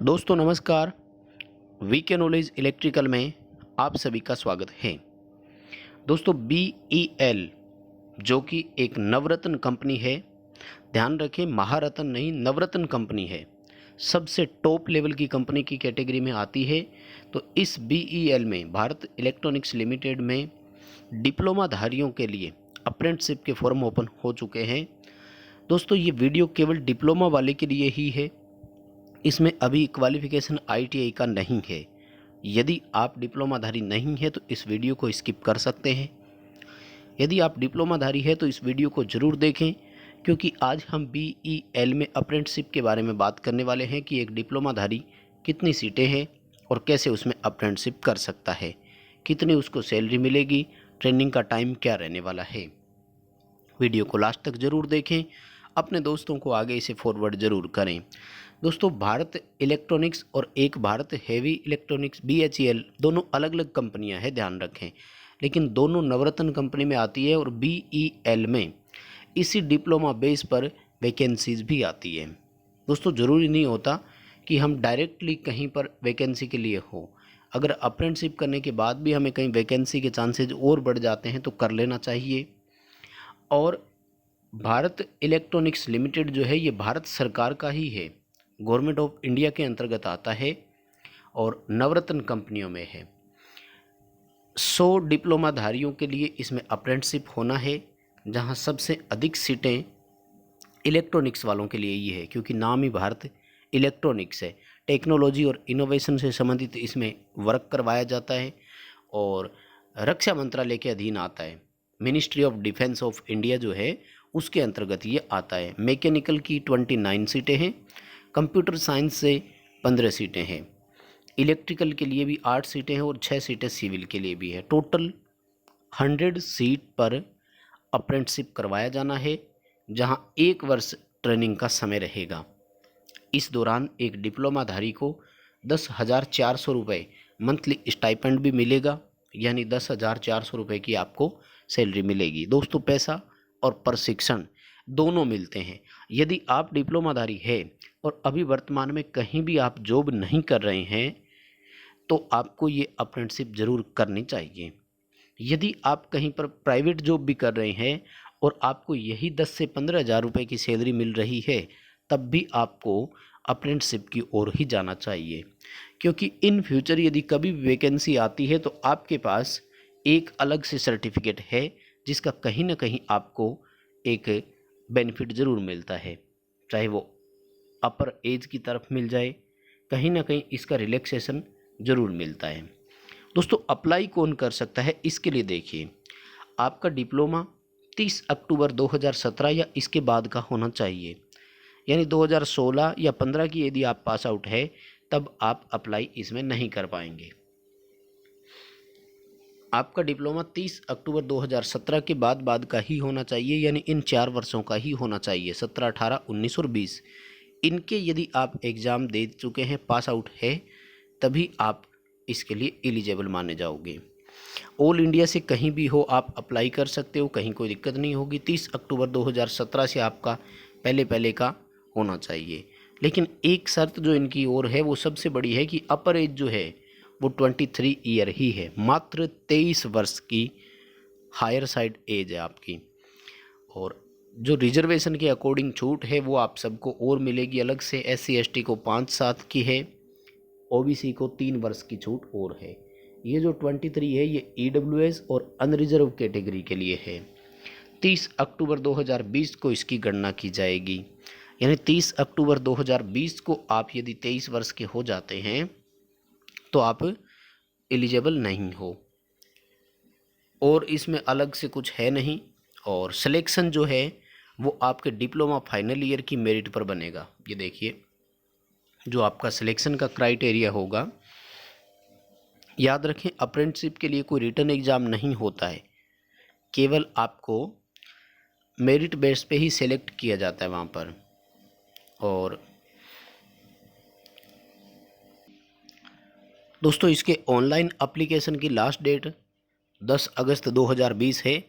दोस्तों नमस्कार। VK knowledge electrical में आप सभी का स्वागत है। दोस्तों BEL जो कि एक नवरत्न कंपनी है, ध्यान रखें महारत्न नहीं नवरत्न कंपनी है, सबसे टॉप लेवल की कंपनी की कैटेगरी में आती है। तो इस BEL में भारत इलेक्ट्रॉनिक्स लिमिटेड में डिप्लोमा धारियों के लिए अप्रेंटिसशिप के फॉर्म ओपन हो चुके हैं। दोस्तों ये वीडियो केवल डिप्लोमा वाले के लिए ही है, इसमें अभी क्वालिफिकेशन ITI का नहीं है। यदि आप डिप्लोमाधारी नहीं है तो इस वीडियो को स्किप कर सकते हैं। यदि आप डिप्लोमाधारी है तो इस वीडियो को ज़रूर देखें, क्योंकि आज हम BEL में अप्रेंटिसशिप के बारे में बात करने वाले हैं कि एक डिप्लोमाधारी कितनी सीटें हैं और कैसे उसमें अप्रेंटिसशिप कर सकता है, कितनी उसको सैलरी मिलेगी, ट्रेनिंग का टाइम क्या रहने वाला है। वीडियो को लास्ट तक ज़रूर देखें, अपने दोस्तों को आगे इसे फॉरवर्ड ज़रूर करें। दोस्तों भारत इलेक्ट्रॉनिक्स और एक भारत हेवी इलेक्ट्रॉनिक्स BHEL दोनों अलग अलग कंपनियां हैं, ध्यान रखें, लेकिन दोनों नवरत्न कंपनी में आती है और BEL में इसी डिप्लोमा बेस पर वैकेंसीज भी आती है। दोस्तों ज़रूरी नहीं होता कि हम डायरेक्टली कहीं पर वैकेंसी के लिए हो, अगर अप्रेंटिसशिप करने के बाद भी हमें कहीं वैकेंसी के चांसेज और बढ़ जाते हैं तो कर लेना चाहिए। और भारत इलेक्ट्रॉनिक्स लिमिटेड जो है ये भारत सरकार का ही है, गवर्नमेंट ऑफ इंडिया के अंतर्गत आता है और नवरत्न कंपनियों में है। 100 डिप्लोमाधारियों के लिए इसमें अप्रेंटिसशिप होना है, जहां सबसे अधिक सीटें इलेक्ट्रॉनिक्स वालों के लिए ही है, क्योंकि नाम ही भारत इलेक्ट्रॉनिक्स है। टेक्नोलॉजी और इनोवेशन से संबंधित इसमें वर्क करवाया जाता है और रक्षा मंत्रालय के अधीन आता है। Ministry of defence of India जो है उसके अंतर्गत ये आता है। मैकेनिकल की 29 सीटें हैं, कंप्यूटर साइंस से 15 सीटें हैं, इलेक्ट्रिकल के लिए भी 8 सीटें हैं और 6 सीटें सिविल के लिए भी है। टोटल 100 सीट पर अप्रेंटिसशिप करवाया जाना है, जहां 1 वर्ष ट्रेनिंग का समय रहेगा। इस दौरान एक डिप्लोमाधारी को 10,400 रुपये मंथली स्टाइपेंड भी मिलेगा, यानी 10,400 रुपये की आपको सैलरी मिलेगी। दोस्तों पैसा और प्रशिक्षण दोनों मिलते हैं। यदि आप डिप्लोमाधारी है और अभी वर्तमान में कहीं भी आप जॉब नहीं कर रहे हैं तो आपको ये अप्रेंटिसशिप ज़रूर करनी चाहिए। यदि आप कहीं पर प्राइवेट जॉब भी कर रहे हैं और आपको यही 10 से 15,000 रुपये की सैलरी मिल रही है, तब भी आपको अप्रेंटिसशिप की ओर ही जाना चाहिए, क्योंकि इन फ्यूचर यदि कभी वैकेंसी आती है तो आपके पास एक अलग से सर्टिफिकेट है जिसका कहीं ना कहीं आपको एक बेनिफिट ज़रूर मिलता है, चाहे वो अपर एज की तरफ मिल जाए, कहीं ना कहीं इसका रिलैक्सेशन ज़रूर मिलता है। दोस्तों अप्लाई कौन कर सकता है, इसके लिए देखिए, आपका डिप्लोमा 30 अक्टूबर 2017 या इसके बाद का होना चाहिए, यानी 2016 या 15 की यदि आप पास आउट है तब आप अप्लाई इसमें नहीं कर पाएंगे। आपका डिप्लोमा 30 अक्टूबर 2017 के बाद का ही होना चाहिए, यानी इन 4 वर्षों का ही होना चाहिए, 17, 18, 19 और 20। इनके यदि आप एग्ज़ाम दे चुके हैं, पास आउट है, तभी आप इसके लिए एलिजिबल माने जाओगे। ऑल इंडिया से कहीं भी हो आप अप्लाई कर सकते हो, कहीं कोई दिक्कत नहीं होगी। 30 अक्टूबर 2017 से आपका पहले का होना चाहिए, लेकिन एक शर्त जो इनकी ओर है वो सबसे बड़ी है कि अपर एज जो है वो 23 ईयर ही है, मात्र 23 वर्ष की हायर साइड एज है आपकी। और जो रिजर्वेशन के अकॉर्डिंग छूट है वो आप सबको और मिलेगी अलग से। SC ST को 5 साल की है, OBC को 3 वर्ष की छूट और है। ये जो 23 है ये EWS और अनरिजर्व कैटेगरी के लिए है। 30 अक्टूबर 2020 को इसकी गणना की जाएगी, यानी 30 अक्टूबर 2020 को आप यदि 23 वर्ष के हो जाते हैं तो आप एलिजिबल नहीं हो, और इसमें अलग से कुछ है नहीं। और सिलेक्शन जो है वो आपके डिप्लोमा फाइनल ईयर की मेरिट पर बनेगा। ये देखिए जो आपका सिलेक्शन का क्राइटेरिया होगा, याद रखें अप्रेंटिसशिप के लिए कोई रिटन एग्ज़ाम नहीं होता है, केवल आपको मेरिट बेस पे ही सेलेक्ट किया जाता है वहाँ पर। और दोस्तों इसके ऑनलाइन एप्लीकेशन की लास्ट डेट 10 अगस्त 2020 है।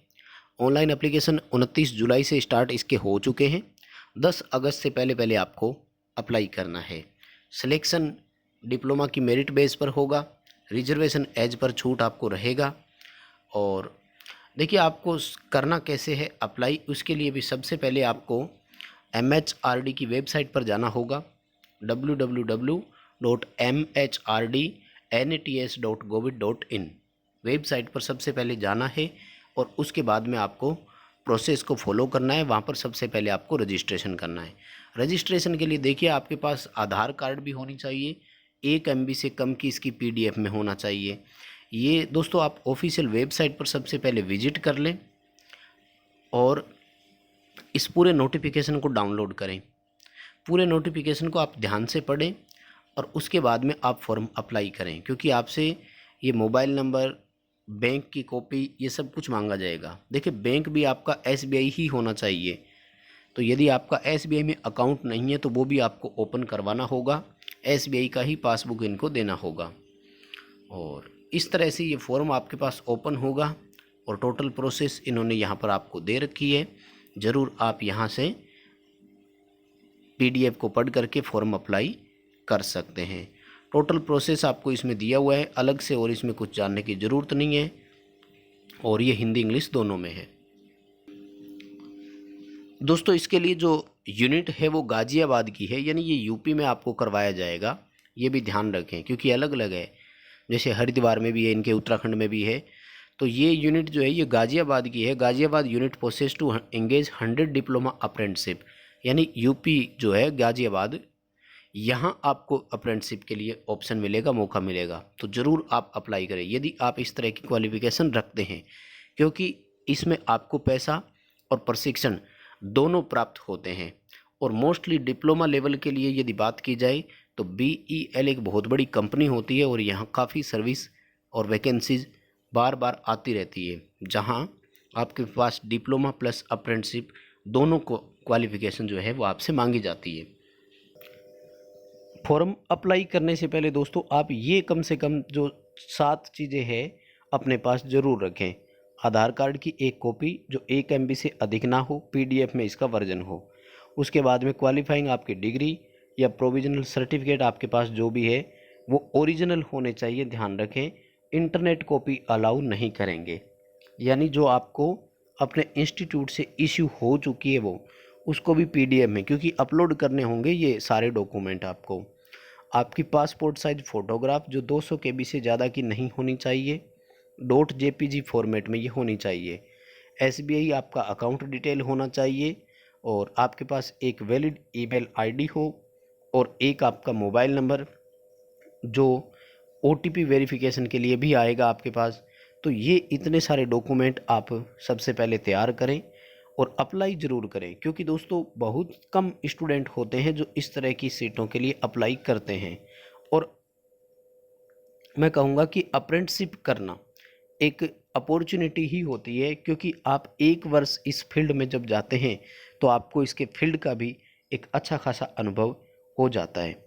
ऑनलाइन एप्लीकेशन 29 जुलाई से स्टार्ट इसके हो चुके हैं। 10 अगस्त से पहले आपको अप्लाई करना है। सिलेक्शन डिप्लोमा की मेरिट बेस पर होगा, रिजर्वेशन एज पर छूट आपको रहेगा। और देखिए आपको करना कैसे है अप्लाई, उसके लिए भी सबसे पहले आपको MHRD की वेबसाइट पर जाना होगा, www.mhrdnats.gov.in वेबसाइट पर सबसे पहले जाना है और उसके बाद में आपको प्रोसेस को फॉलो करना है। वहाँ पर सबसे पहले आपको रजिस्ट्रेशन करना है। रजिस्ट्रेशन के लिए देखिए आपके पास आधार कार्ड भी होनी चाहिए, 1 MB से कम की इसकी PDF में होना चाहिए। ये दोस्तों आप ऑफिशियल वेबसाइट पर सबसे पहले विजिट कर लें और इस पूरे नोटिफिकेशन को डाउनलोड करें। पूरे नोटिफिकेशन को आप ध्यान से पढ़ें और उसके बाद में आप फॉर्म अप्लाई करें, क्योंकि आपसे ये मोबाइल नंबर, बैंक की कॉपी, ये सब कुछ मांगा जाएगा। देखिए बैंक भी आपका SBI ही होना चाहिए, तो यदि आपका SBI में अकाउंट नहीं है तो वो भी आपको ओपन करवाना होगा, SBI का ही पासबुक इनको देना होगा। और इस तरह से ये फॉर्म आपके पास ओपन होगा और टोटल प्रोसेस इन्होंने यहाँ पर आपको दे रखी है। ज़रूर आप यहाँ से PDF को पढ़ करके फॉर्म अप्लाई कर सकते हैं। टोटल प्रोसेस आपको इसमें दिया हुआ है अलग से, और इसमें कुछ जानने की ज़रूरत नहीं है, और ये हिंदी इंग्लिश दोनों में है। दोस्तों इसके लिए जो यूनिट है वो गाज़ियाबाद की है, यानी ये यूपी में आपको करवाया जाएगा, ये भी ध्यान रखें क्योंकि अलग अलग है। जैसे हरिद्वार में भी है, इनके उत्तराखंड में भी है। तो ये यूनिट जो है ये गाज़ियाबाद की है। Ghaziabad unit process to engage 100 diploma apprenticeship, यानी यूपी जो है गाज़ियाबाद, यहाँ आपको अप्रेंटिसशिप के लिए ऑप्शन मिलेगा, मौका मिलेगा। तो ज़रूर आप अप्लाई करें यदि आप इस तरह की क्वालिफ़िकेशन रखते हैं, क्योंकि इसमें आपको पैसा और प्रशिक्षण दोनों प्राप्त होते हैं। और मोस्टली डिप्लोमा लेवल के लिए यदि बात की जाए तो BEL एक बहुत बड़ी कंपनी होती है और यहाँ काफ़ी सर्विस और वैकेंसीज बार बार आती रहती है, जहाँ आपके पास डिप्लोमा प्लस अप्रेंटिसशिप दोनों को क्वालिफ़िकेशन जो है वो आपसे मांगी जाती है। फॉर्म अप्लाई करने से पहले दोस्तों आप ये कम से कम जो 7 चीज़ें हैं अपने पास ज़रूर रखें। आधार कार्ड की एक कॉपी जो 1 MB से अधिक ना हो, PDF में इसका वर्जन हो। उसके बाद में क्वालिफाइंग आपकी डिग्री या प्रोविजनल सर्टिफिकेट आपके पास जो भी है वो ओरिजिनल होने चाहिए, ध्यान रखें। इंटरनेट कॉपी अलाउ नहीं करेंगे, यानी जो आपको अपने इंस्टीट्यूट से इश्यू हो चुकी है वो, उसको भी PDF में, क्योंकि अपलोड करने होंगे ये सारे डॉक्यूमेंट आपको। आपकी पासपोर्ट साइज फ़ोटोग्राफ जो 200 KB से ज़्यादा की नहीं होनी चाहिए, .jpg फॉर्मेट में ये होनी चाहिए। SBI आपका अकाउंट डिटेल होना चाहिए, और आपके पास एक वैलिड ईमेल ID हो, और एक आपका मोबाइल नंबर जो OTP वेरिफिकेशन के लिए भी आएगा आपके पास। तो ये इतने सारे डॉक्यूमेंट आप सबसे पहले तैयार करें और अप्लाई ज़रूर करें, क्योंकि दोस्तों बहुत कम स्टूडेंट होते हैं जो इस तरह की सीटों के लिए अप्लाई करते हैं। और मैं कहूँगा कि अप्रेंटिसशिप करना एक अपॉर्चुनिटी ही होती है, क्योंकि आप 1 वर्ष इस फील्ड में जब जाते हैं तो आपको इसके फील्ड का भी एक अच्छा खासा अनुभव हो जाता है।